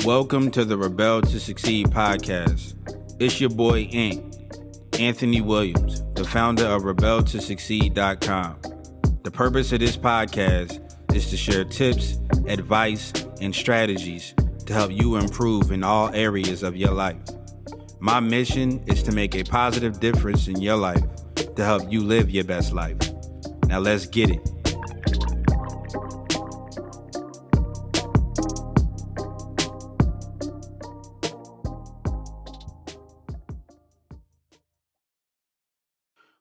Welcome to the Rebel to Succeed podcast. It's your boy, Anthony Williams, the founder of rebeltosucceed.com. The purpose of this podcast is to share tips, advice, and strategies to help you improve in all areas of your life. My mission is to make a positive difference in your life to help you live your best life. Now let's get it.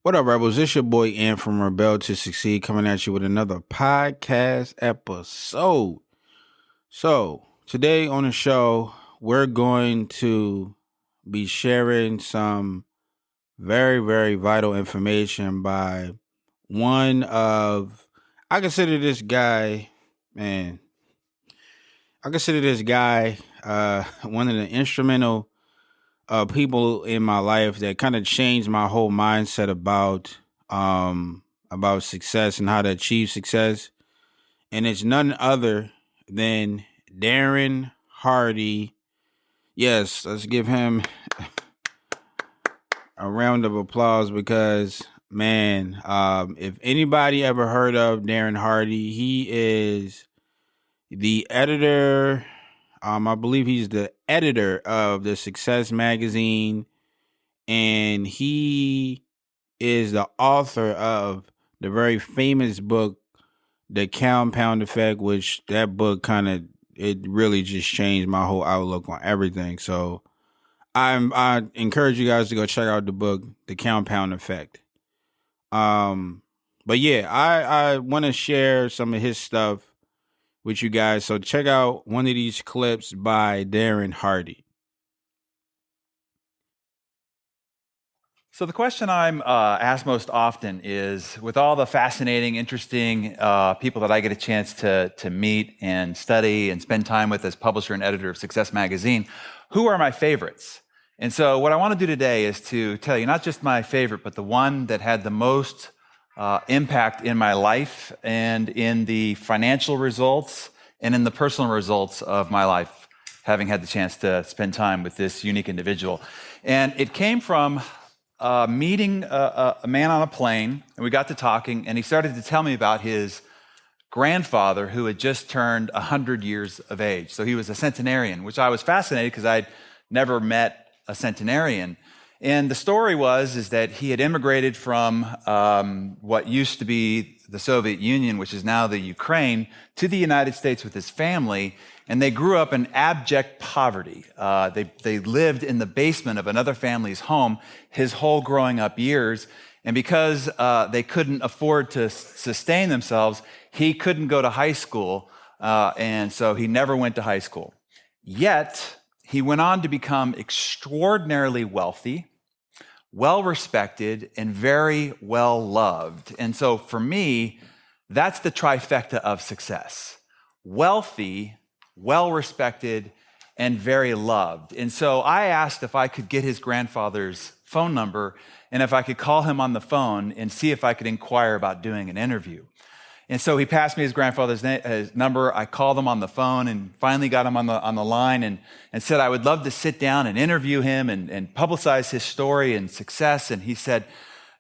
What up, Rebels? It's your boy, Ant from Rebel to Succeed, coming at you with another podcast episode. So, today on the show, we're going to be sharing some very, very vital information by one of, I consider this guy one of the instrumental people in my life that kind of changed my whole mindset about success and how to achieve success. And it's none other than Darren Hardy. Yes, let's give him a round of applause because, man, if anybody ever heard of Darren Hardy, he is the editor. I believe he's the editor of the Success magazine, and he is the author of the very famous book, The Compound Effect, which that book it really just changed my whole outlook on everything. So I encourage you guys to go check out the book, The Compound Effect. But yeah, I want to share some of his stuff with you guys. So check out one of these clips by Darren Hardy. So the question I'm asked most often is, with all the fascinating, interesting people that I get a chance to meet and study and spend time with as publisher and editor of Success Magazine, who are my favorites? And so what I want to do today is to tell you not just my favorite, but the one that had the most impact in my life and in the financial results and in the personal results of my life, having had the chance to spend time with this unique individual. And it came from meeting a man on a plane, and we got to talking, and he started to tell me about his grandfather who had just turned 100 years of age. So he was a centenarian, which I was fascinated because I'd never met a centenarian. And the story is that he had immigrated from what used to be the Soviet Union, which is now the Ukraine, to the United States with his family, and they grew up in abject poverty. They lived in the basement of another family's home his whole growing up years, and because they couldn't afford to sustain themselves, he couldn't go to high school, and so he never went to high school. Yet, he went on to become extraordinarily wealthy, well-respected, and very well-loved. And so for me, that's the trifecta of success. Wealthy, well-respected, and very loved. And so I asked if I could get his grandfather's phone number and if I could call him on the phone and see if I could inquire about doing an interview. And so he passed me his grandfather's his number. I called him on the phone and finally got him on the line and said I would love to sit down and interview him and publicize his story and success. And he said,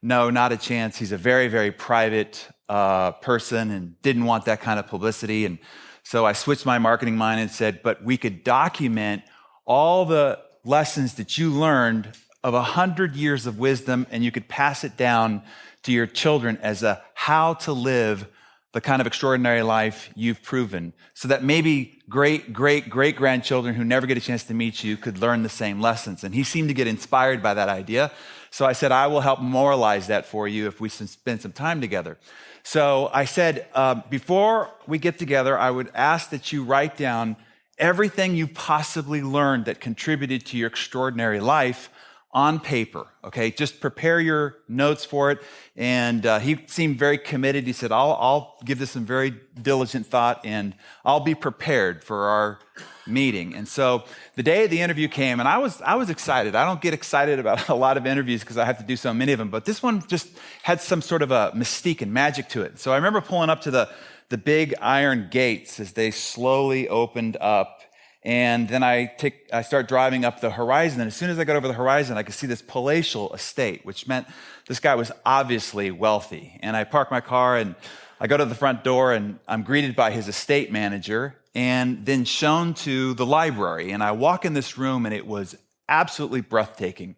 no, not a chance. He's a very, very private person and didn't want that kind of publicity. And so I switched my marketing mind and said, but we could document all the lessons that you learned of 100 years of wisdom, and you could pass it down to your children as a how to live the kind of extraordinary life you've proven, so that maybe great-grandchildren who never get a chance to meet you could learn the same lessons. And he seemed to get inspired by that idea. So I said, I will help moralize that for you if we spend some time together. So I said, before we get together, I would ask that you write down everything you possibly learned that contributed to your extraordinary life on paper, okay? Just prepare your notes for it. And he seemed very committed. He said, I'll give this some very diligent thought and I'll be prepared for our meeting. And so the day of the interview came, and I was excited. I don't get excited about a lot of interviews because I have to do so many of them, but this one just had some sort of a mystique and magic to it. So I remember pulling up to the big iron gates as they slowly opened up. And then I start driving up the horizon. And as soon as I got over the horizon, I could see this palatial estate, which meant this guy was obviously wealthy. And I park my car and I go to the front door and I'm greeted by his estate manager and then shown to the library. And I walk in this room and it was absolutely breathtaking.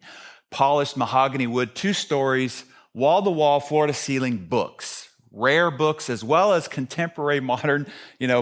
Polished mahogany wood, 2 stories, wall-to-wall, floor-to-ceiling books, rare books, as well as contemporary modern,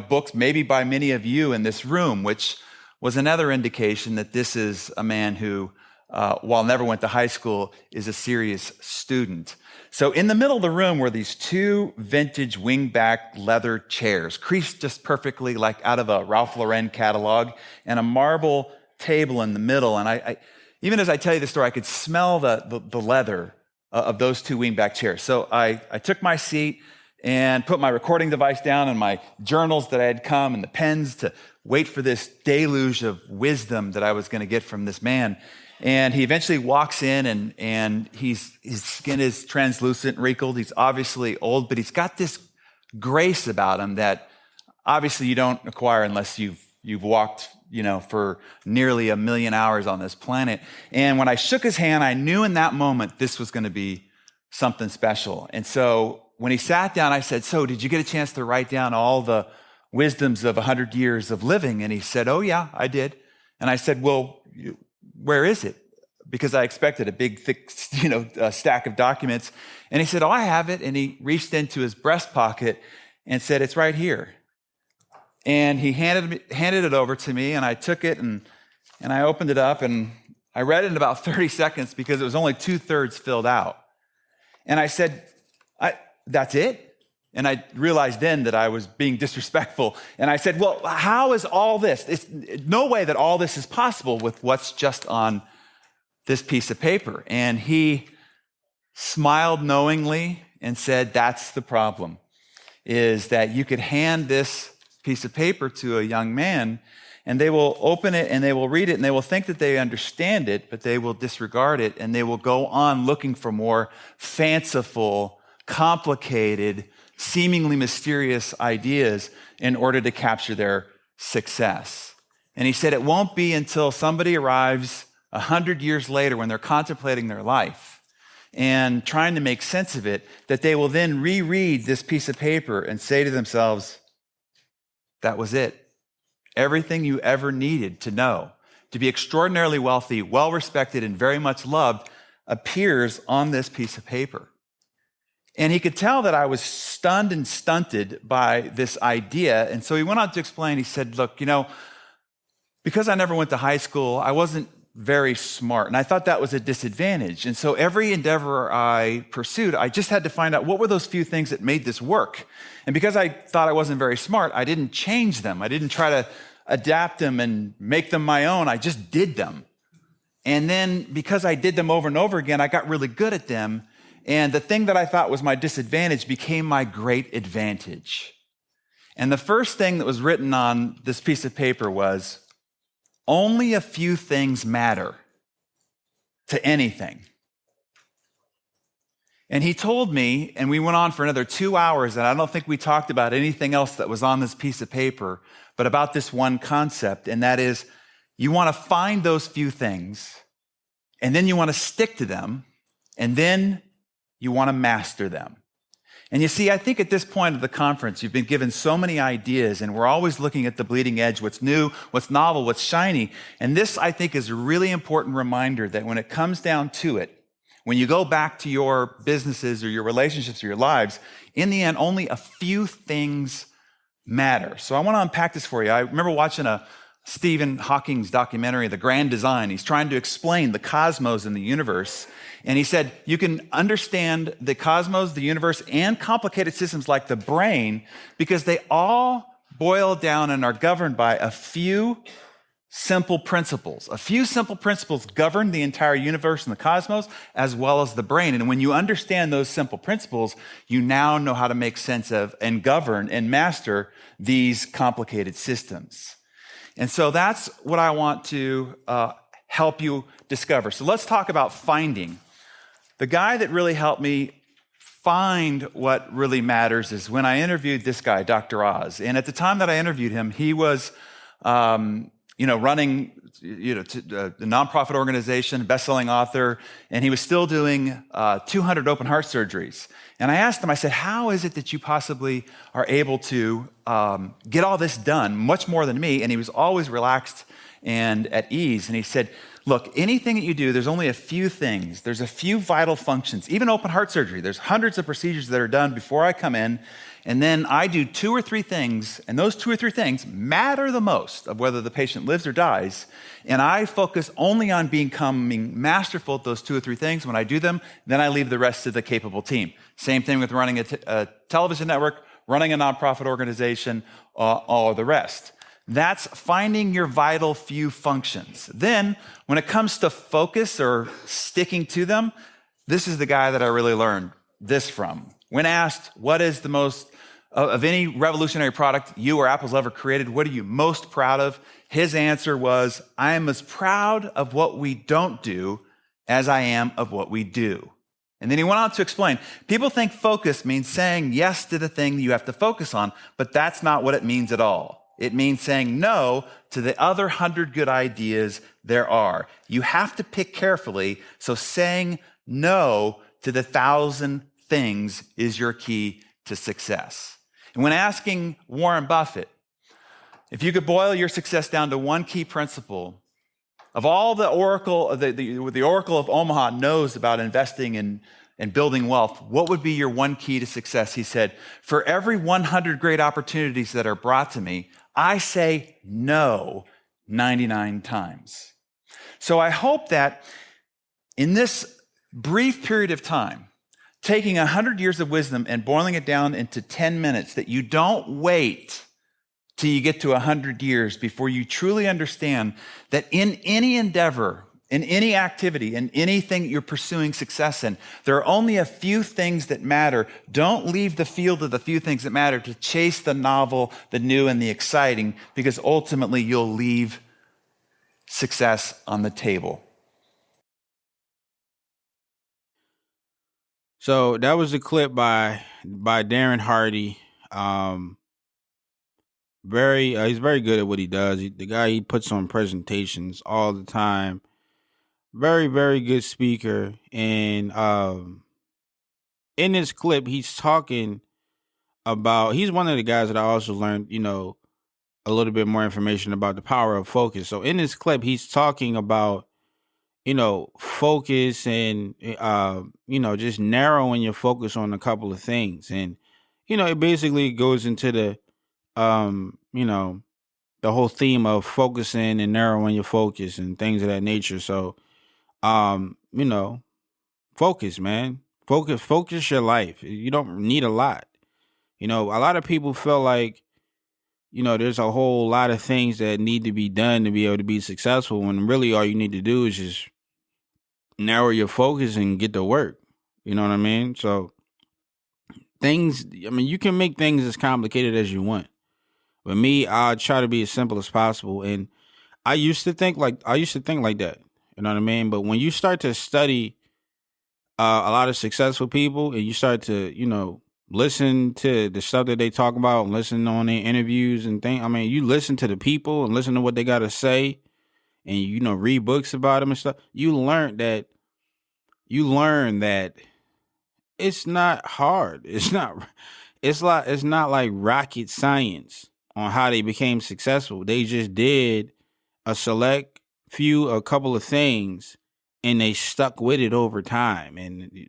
books, maybe by many of you in this room, which was another indication that this is a man who, while never went to high school, is a serious student. So in the middle of the room were these 2 vintage wingback leather chairs, creased just perfectly like out of a Ralph Lauren catalog, and a marble table in the middle. And I even as I tell you the story, I could smell the leather of those 2 wingback chairs. So I took my seat and put my recording device down and my journals that I had come and the pens to wait for this deluge of wisdom that I was going to get from this man. And he eventually walks in and his skin is translucent, wrinkled. He's obviously old, but he's got this grace about him that obviously you don't acquire unless you've walked, for nearly 1 million hours on this planet. And when I shook his hand, I knew in that moment this was going to be something special. And so when he sat down, I said, "So did you get a chance to write down all the wisdoms of 100 years of living?" And he said, "Oh yeah, I did." And I said, "Well, where is it?" Because I expected a big, thick, stack of documents. And he said, "Oh, I have it." And he reached into his breast pocket and said, "It's right here." And he handed it over to me, and I took it and I opened it up and I read it in about 30 seconds because it was only 2/3 filled out. And I said, "That's it?" And I realized then that I was being disrespectful. And I said, "Well, how is all this? It's no way that all this is possible with what's just on this piece of paper." And he smiled knowingly and said, "That's the problem, is that you could hand this piece of paper to a young man and they will open it and they will read it and they will think that they understand it, but they will disregard it and they will go on looking for more fanciful, complicated, seemingly mysterious ideas in order to capture their success." And he said it won't be until somebody arrives 100 years later when they're contemplating their life and trying to make sense of it, that they will then reread this piece of paper and say to themselves, "That was it. Everything you ever needed to know to be extraordinarily wealthy, well-respected, and very much loved appears on this piece of paper." And he could tell that I was stunned and stunted by this idea. And so he went on to explain, he said, "Look, because I never went to high school, I wasn't very smart. And I thought that was a disadvantage. And so every endeavor I pursued, I just had to find out what were those few things that made this work. And because I thought I wasn't very smart, I didn't change them. I didn't try to adapt them and make them my own. I just did them. And then because I did them over and over again, I got really good at them. And the thing that I thought was my disadvantage became my great advantage." And the first thing that was written on this piece of paper was, "Only a few things matter to anything." And he told me, and we went on for another 2 hours, and I don't think we talked about anything else that was on this piece of paper, but about this one concept, and that is, you want to find those few things, and then you want to stick to them, and then you want to master them. And you see, I think at this point of the conference, you've been given so many ideas, and we're always looking at the bleeding edge, what's new, what's novel, what's shiny. And this, I think, is a really important reminder that when it comes down to it, when you go back to your businesses or your relationships or your lives, in the end, only a few things matter. So I want to unpack this for you. I remember watching a Stephen Hawking's documentary, The Grand Design. He's trying to explain the cosmos and the universe. And he said, you can understand the cosmos, the universe, and complicated systems like the brain because they all boil down and are governed by a few simple principles. A few simple principles govern the entire universe and the cosmos, as well as the brain. And when you understand those simple principles, you now know how to make sense of and govern and master these complicated systems. And so that's what I want to help you discover. So let's talk about finding. The guy that really helped me find what really matters is when I interviewed this guy, Dr. Oz. And at the time that I interviewed him, he was running, a nonprofit organization, best-selling author, and he was still doing 200 open heart surgeries. And I asked him, I said, how is it that you possibly are able to get all this done, much more than me? And he was always relaxed and at ease. And he said, look, anything that you do, there's only a few things. There's a few vital functions. Even open heart surgery, there's hundreds of procedures that are done before I come in. And then I do 2 or 3 things, and those 2 or 3 things matter the most of whether the patient lives or dies. And I focus only on becoming masterful at those 2 or 3 things. When I do them, then I leave the rest to the capable team. Same thing with running a television network, running a nonprofit organization, all of the rest. That's finding your vital few functions. Then, when it comes to focus or sticking to them, this is the guy that I really learned this from. When asked, what is the most, of any revolutionary product you or Apple's ever created, what are you most proud of? His answer was, I am as proud of what we don't do as I am of what we do. And then he went on to explain, people think focus means saying yes to the thing you have to focus on, but that's not what it means at all. It means saying no to the other 100 good ideas there are. You have to pick carefully, so saying no to the 1,000 things is your key to success. And when asking Warren Buffett, if you could boil your success down to one key principle, of all the oracle, the Oracle of Omaha knows about investing and building wealth, what would be your one key to success? He said, for every 100 great opportunities that are brought to me, I say no 99 times. So I hope that in this brief period of time, taking 100 years of wisdom and boiling it down into 10 minutes, that you don't wait till you get to 100 years before you truly understand that in any endeavor, in any activity, in anything you're pursuing success in, there are only a few things that matter. Don't leave the field of the few things that matter to chase the novel, the new, and the exciting, because ultimately you'll leave success on the table. So that was a clip by Darren Hardy. He's very good at what he does. The guy, he puts on presentations all the time. Very, very good speaker. And in this clip, he's talking about, he's one of the guys that I also learned, a little bit more information about the power of focus. So in this clip, he's talking about, focus and, just narrowing your focus on a couple of things. And, it basically goes into the whole theme of focusing and narrowing your focus and things of that nature. So, focus, man. Focus your life. You don't need a lot. A lot of people feel like, there's a whole lot of things that need to be done to be able to be successful, when really all you need to do is just narrow your focus and get to work. You know what I mean? So you can make things as complicated as you want. But me, I try to be as simple as possible. And I used to think like that. You know what I mean? But when you start to study a lot of successful people, and you start to, listen to the stuff that they talk about, and listen on their interviews and things. I mean, you listen to the people and listen to what they got to say, and, read books about them and stuff. You learn that it's not hard. It's not like rocket science on how they became successful. They just did a couple of things, and they stuck with it over time, and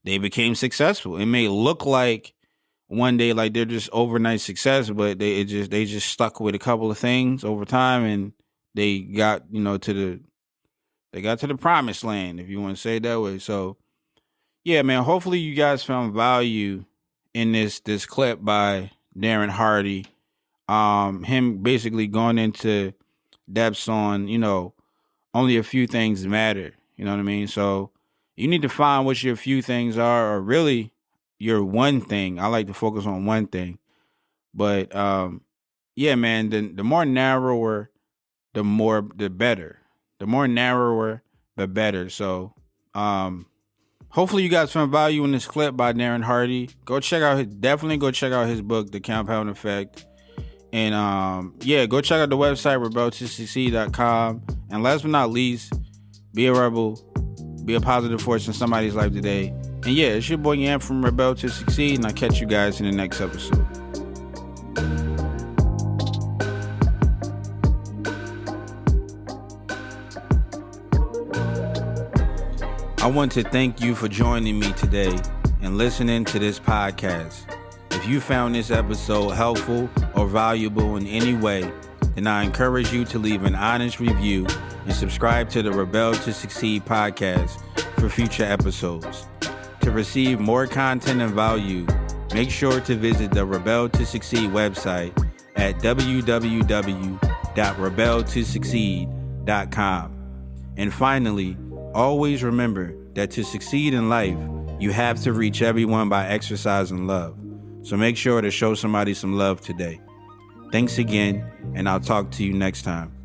they became successful. It may look like one day like they're just overnight success, but they just stuck with a couple of things over time, and they got to the promised land, if you want to say it that way. So yeah, man, hopefully you guys found value in this clip by Darren Hardy. Him basically going into depths on, only a few things matter. You know what I mean? So you need to find what your few things are, or really your one thing. I like to focus on one thing. But yeah, man, the more narrower, the better. The more narrower, the better. So hopefully you guys found value in this clip by Darren Hardy. Definitely go check out his book, The Compound Effect. And yeah, go check out the website, rebeltosucceed.com. And last but not least, be a rebel, be a positive force in somebody's life today. And yeah, it's your boy Yam from Rebel to Succeed, and I'll catch you guys in the next episode. I want to thank you for joining me today and listening to this podcast. If you found this episode helpful or valuable in any way, then I encourage you to leave an honest review and subscribe to the Rebel to Succeed podcast for future episodes. To receive more content and value, make sure to visit the Rebel to Succeed website at www.rebeltosucceed.com. And finally, always remember that to succeed in life, you have to reach everyone by exercising love. So make sure to show somebody some love today. Thanks again, and I'll talk to you next time.